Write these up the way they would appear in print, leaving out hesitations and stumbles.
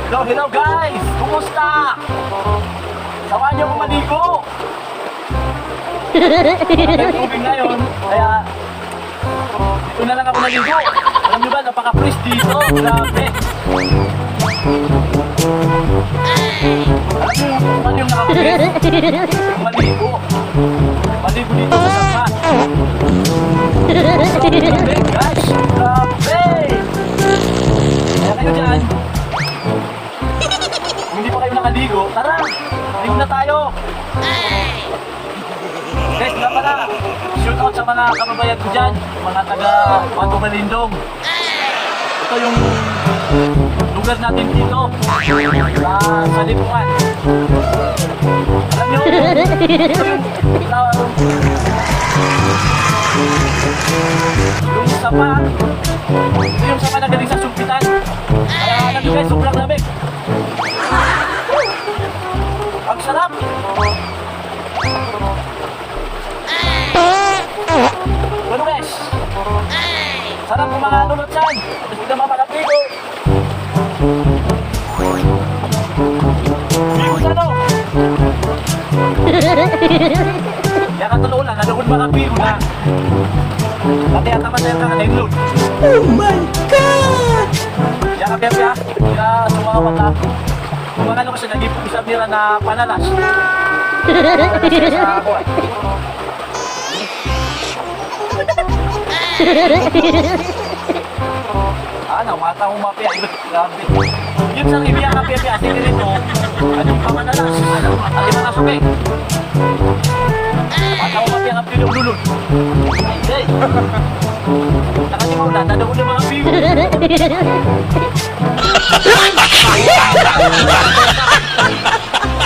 Hello, hello guys! Kumusta? Samahan niyo ko maligo! Maraming tubig ngayon, kaya dito na lang ako maligo. Alam niyo ba, napaka-fresh dito. Grabe! Alam niyo kung ano yung nakaka-fresh? Maligo. Maligo dito sa sapa. Grabe guys! Grabe! Kaya kayo dyan, kung hindi pa kayo nakaligo, tara! Ligo na tayo! Guys, nga pala, shoot out sa mga kababayan ko dyan, mga taga Puerto Balindong. Ito yung lugar natin dito, sa Lipungan. Alam nyo, ito yung sapa, ito yung sapa na galing sa sumpitan. Kaya alam nyo guys, sobrang lamig. Ang sarap! Ano guys? Sarap kung mga nunod dyan. Tapos hindi naman malapigo. Pigo na no? Kaya katulong lang, nanood mga pigo na. Pati at naman tayo kakalinglod. Oh my God! Kaya kapya, kaya sumawat na. Kung mga ano kasi nag-ipong isang mira na panalas. Panalas sa ako eh. Mata mo mapia, grabe. Yun sa ibiyang kapya-pya, asin nito, anong pamanalas, ano mga suke. Mata mo mapia, kapya yung lulod. Ay, day. Nakatimaw na, nadawin ng mga piyo.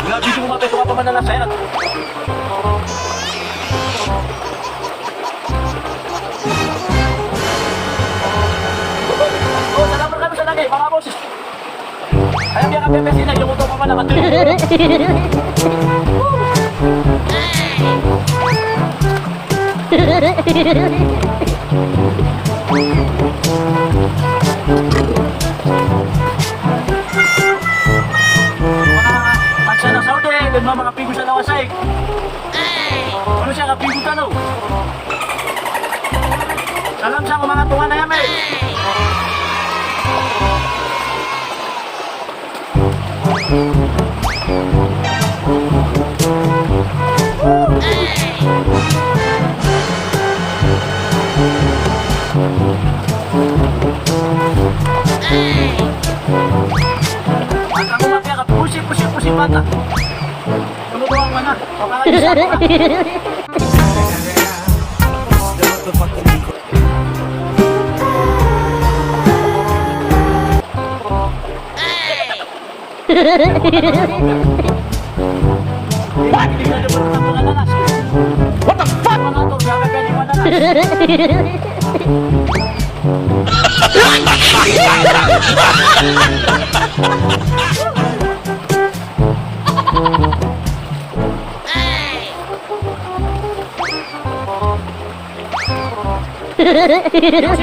Grabe yung mapia, ito ka pamanalas sa'yo. Mga boses. Ayaw niya kapya sila, yung uto pa man nakatuloy. Mga tagsa na Saudi, din mga pigo sa nawasay. Ano siya, kapigo tanaw? Alam siya kung mga tunga na yame. Mata ko mapya ka, pusi bata. Tumutuwang mana, pakakayusan ka. What the fuck?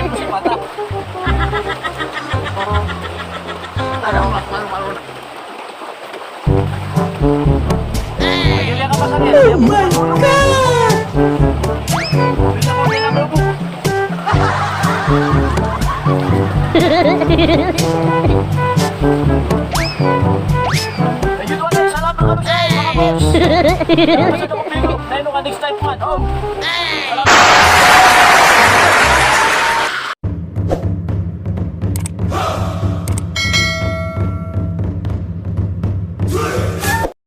Pusi bata. Oh my God! Bisa ko nila mabuo. Ayun wala, salamat kami sa mga boss. Salamat sa doon, Pigo. Dahil nung next time man, oh.